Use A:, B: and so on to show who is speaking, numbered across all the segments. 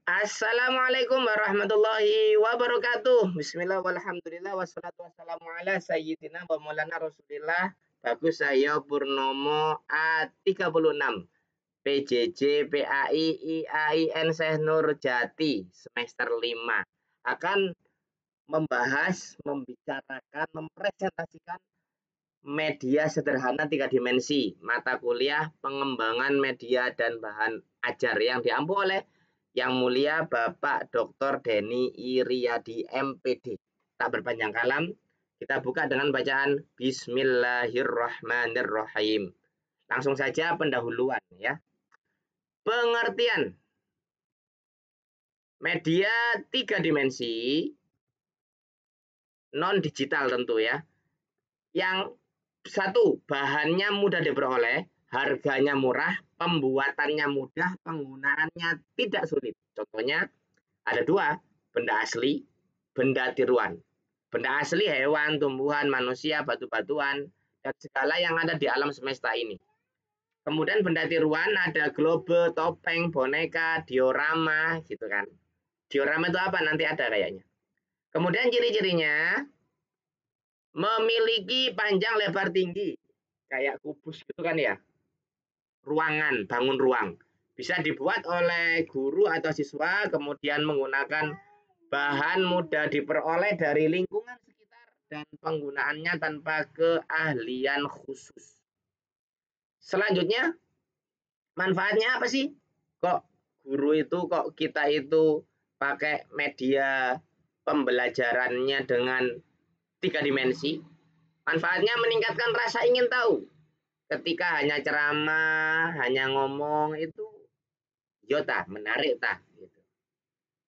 A: Assalamualaikum warahmatullahi wabarakatuh. Bismillah walhamdulillah wassalatu wassalamu ala sayyidina wa maulana Rasulillah. Bagus saya Purnomo A36 PJJ PAI IAIN Syekh Nurjati semester 5 akan membahas, membicarakan, mempresentasikan media sederhana 3 dimensi, mata kuliah pengembangan media dan bahan ajar yang diampu oleh Yang Mulia Bapak Dr. Denny Iriadi MPD. Tak berpanjang kalam, kita buka dengan bacaan Bismillahirrahmanirrahim. Langsung saja pendahuluan ya. Pengertian media 3 dimensi non digital tentu ya. Yang satu, bahannya mudah diperoleh, harganya murah, pembuatannya mudah, penggunaannya tidak sulit. Contohnya ada 2, benda asli, benda tiruan. Benda asli hewan, tumbuhan, manusia, batu-batuan, dan segala yang ada di alam semesta ini. Kemudian benda tiruan ada globe, topeng, boneka, diorama, gitu kan. Diorama itu apa? Nanti ada kayaknya. Kemudian ciri-cirinya memiliki panjang lebar tinggi kayak kubus gitu kan ya, ruangan, bangun ruang, bisa dibuat oleh guru atau siswa, kemudian menggunakan bahan mudah diperoleh dari lingkungan sekitar dan penggunaannya tanpa keahlian khusus. Selanjutnya, manfaatnya apa sih? Kok guru itu, kok kita itu pakai media pembelajarannya dengan 3 dimensi? Manfaatnya meningkatkan rasa ingin tahu. Ketika hanya ceramah, hanya ngomong itu, yota menarik tah. Gitu.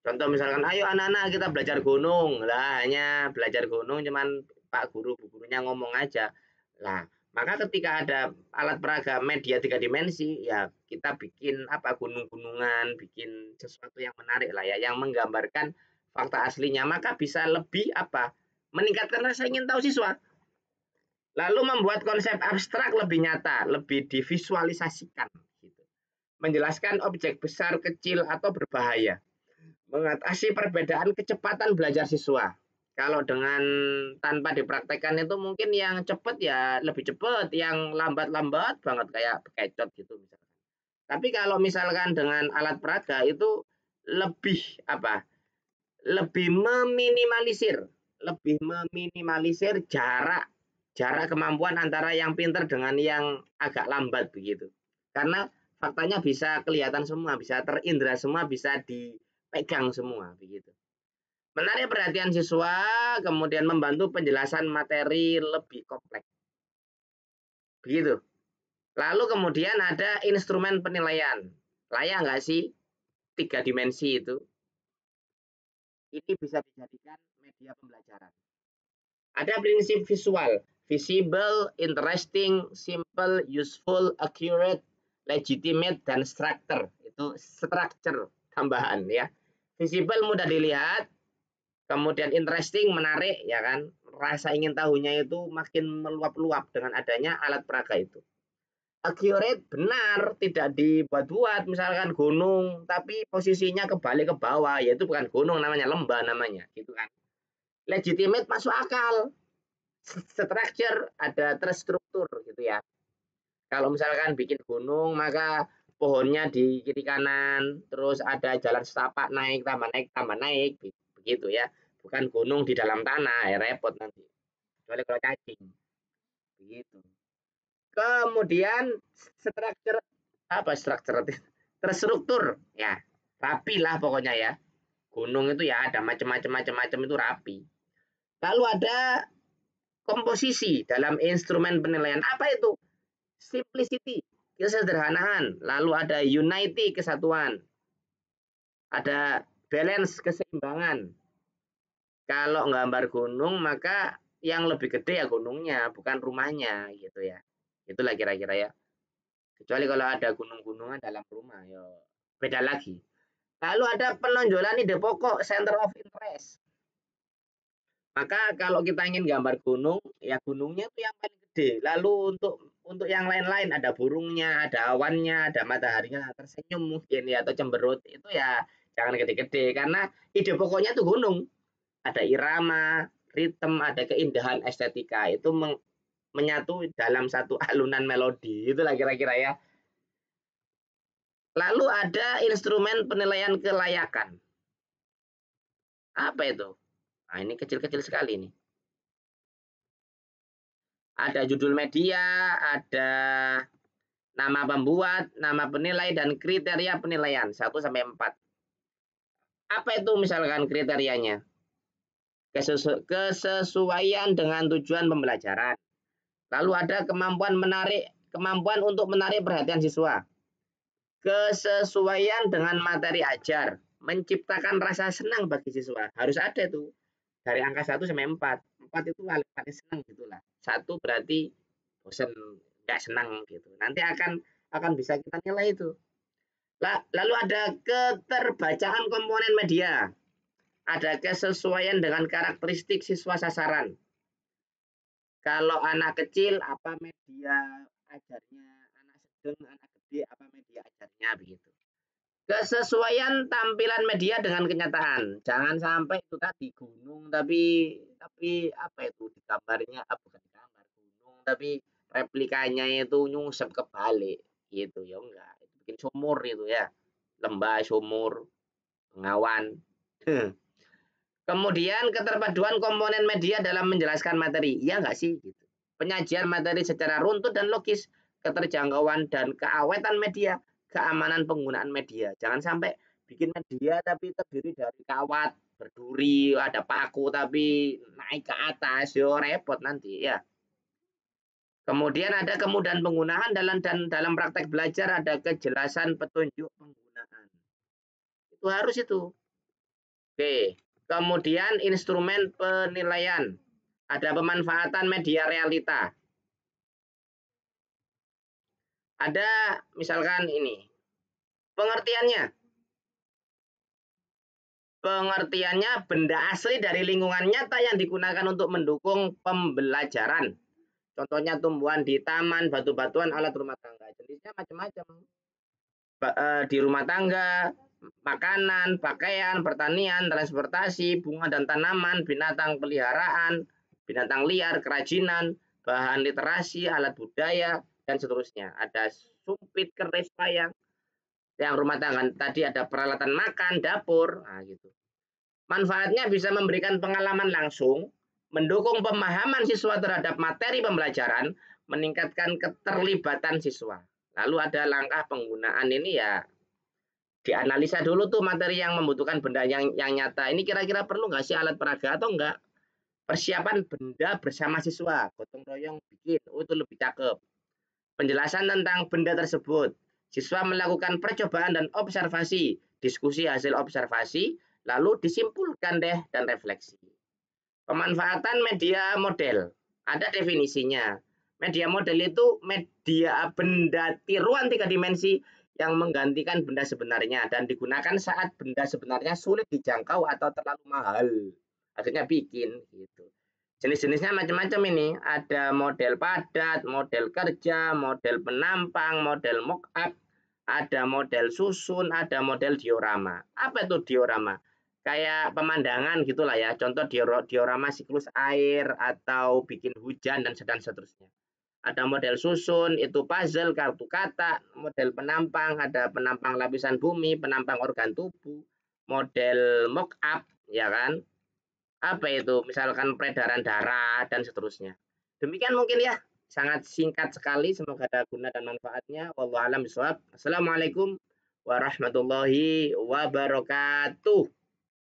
A: Contoh misalkan, ayo anak-anak kita belajar gunung. Lah hanya belajar gunung, cuman Pak Guru, Bu Gurunya ngomong aja. Lah maka ketika ada alat peraga media 3 dimensi, ya kita bikin apa gunung-gunungan, bikin sesuatu yang menarik lah ya, yang menggambarkan fakta aslinya, maka bisa lebih apa? Meningkatkan rasa ingin tahu siswa. Lalu membuat konsep abstrak lebih nyata, lebih divisualisasikan. Gitu. Menjelaskan objek besar, kecil, atau berbahaya. Mengatasi perbedaan kecepatan belajar siswa. Kalau dengan tanpa dipraktekkan itu mungkin yang cepat ya lebih cepat, yang lambat-lambat banget kayak bekecot gitu misalkan. Tapi kalau misalkan dengan alat peraga itu lebih apa? Lebih meminimalisir jarak kemampuan antara yang pintar dengan yang agak lambat begitu. Karena faktanya bisa kelihatan semua, bisa terindra semua, bisa dipegang semua begitu. Menarik perhatian siswa, kemudian membantu penjelasan materi lebih kompleks. Begitu. Lalu kemudian ada instrumen penilaian. Layak nggak sih 3 dimensi itu? Ini bisa dijadikan media pembelajaran. Ada prinsip visual, visible, interesting, simple, useful, accurate, legitimate, dan structure. Itu structure tambahan ya. Visible mudah dilihat, kemudian interesting menarik ya kan. Rasa ingin tahunya itu makin meluap-luap dengan adanya alat peraga itu. Accurate benar, tidak dibuat-buat, misalkan gunung tapi posisinya kebalik ke bawah, yaitu bukan gunung namanya, lembah namanya, gitu kan. Legitimate masuk akal, structure ada terstruktur gitu ya. Kalau misalkan bikin gunung maka pohonnya di kiri kanan, terus ada jalan setapak naik tambah naik begitu ya. Bukan gunung di dalam tanah ya repot nanti. Kecuali kalau cacing. Begitu. Kemudian structure apa structure terstruktur ya. Rapi lah pokoknya ya. Gunung itu ya ada macam-macam itu rapi. Lalu ada komposisi dalam instrumen penilaian. Apa itu? Simplicity, kesederhanaan. Lalu ada unity, kesatuan. Ada balance, keseimbangan. Kalau gambar gunung, maka yang lebih gede ya gunungnya, bukan rumahnya gitu ya. Itulah kira-kira ya. Kecuali kalau ada gunung-gunungan dalam rumah, ya beda lagi. Lalu ada penonjolan ide pokok, center of interest. Maka kalau kita ingin gambar gunung, ya gunungnya itu yang paling gede. Lalu untuk yang lain-lain ada burungnya, ada awannya, ada mataharinya tersenyum mungkin ya atau cemberut itu ya Jangan gede-gede karena ide pokoknya tuh gunung. Ada irama, ritme, ada keindahan estetika itu menyatu dalam satu alunan melodi. Itulah kira-kira ya. Lalu ada instrumen penilaian kelayakan. Apa itu? Nah, ini kecil-kecil sekali nih. Ada judul media, ada nama pembuat, nama penilai, dan kriteria penilaian 1 sampai 4. Apa itu misalkan kriterianya? Kesesuaian dengan tujuan pembelajaran. Lalu ada kemampuan untuk menarik perhatian siswa. Kesesuaian dengan materi ajar, menciptakan rasa senang bagi siswa. Harus ada itu. Dari angka 1 sampai 4. 4 itu paling senang gitulah. 1 berarti bosan, nggak senang gitu. Nanti akan bisa kita nilai itu. Lalu ada keterbacaan komponen media. Ada kesesuaian dengan karakteristik siswa sasaran. Kalau anak kecil apa media ajarnya, anak sedang, anak gede apa media ajarnya begitu. Kesesuaian tampilan media dengan kenyataan. Jangan sampai itu tadi gunung tapi apa itu di gambarnya, bukan gambar gunung tapi replikanya itu nyungsep kebalik gitu ya enggak. Itu bikin sumur itu ya. Lembah, sumur, bengawan. Kemudian keterpaduan komponen media dalam menjelaskan materi. Iya enggak sih gitu. Penyajian materi secara runtut dan logis, keterjangkauan dan keawetan media, keamanan penggunaan media. Jangan sampai bikin media tapi terdiri dari kawat, berduri, ada paku tapi naik ke atas, yo repot nanti ya. Kemudian ada kemudahan penggunaan dalam praktek belajar, ada kejelasan petunjuk penggunaan. Itu harus itu. Oke. Kemudian instrumen penilaian. Ada pemanfaatan media realita. Ada misalkan ini. Pengertiannya. Pengertiannya benda asli dari lingkungan nyata yang digunakan untuk mendukung pembelajaran. Contohnya tumbuhan di taman, batu-batuan, alat rumah tangga. Jenisnya macam-macam. Di rumah tangga, makanan, pakaian, pertanian, transportasi, bunga dan tanaman, binatang peliharaan, binatang liar, kerajinan, bahan literasi, alat budaya, dan seterusnya. Ada sumpit, keris, payang. Yang rumah tangga tadi ada peralatan makan, dapur, nah gitu. Manfaatnya bisa memberikan pengalaman langsung, mendukung pemahaman siswa terhadap materi pembelajaran, meningkatkan keterlibatan siswa. Lalu ada langkah penggunaan ini ya dianalisa dulu tuh materi yang membutuhkan benda yang nyata. Ini kira-kira perlu nggak sih alat peraga atau enggak? Persiapan benda bersama siswa, gotong royong bikin, itu lebih cakep. Penjelasan tentang benda tersebut. Siswa melakukan percobaan dan observasi, diskusi hasil observasi, lalu disimpulkan deh dan refleksi. Pemanfaatan media model. Ada definisinya. Media model itu media benda tiruan 3 dimensi yang menggantikan benda sebenarnya dan digunakan saat benda sebenarnya sulit dijangkau atau terlalu mahal. Akhirnya bikin gitu. Jenis-jenisnya macam-macam ini. Ada model padat, model kerja, model penampang, model mock-up, ada model susun, ada model diorama. Apa itu diorama? Kayak pemandangan gitulah ya. Contoh diorama siklus air atau bikin hujan dan seterusnya. Ada model susun, itu puzzle, kartu kata, model penampang, ada penampang lapisan bumi, penampang organ tubuh, model mock up, ya kan? Apa itu? Misalkan peredaran darah dan seterusnya. Demikian mungkin ya. Sangat singkat sekali, semoga ada guna dan manfaatnya. Wallahu a'lam bishawab. Assalamualaikum warahmatullahi wabarakatuh.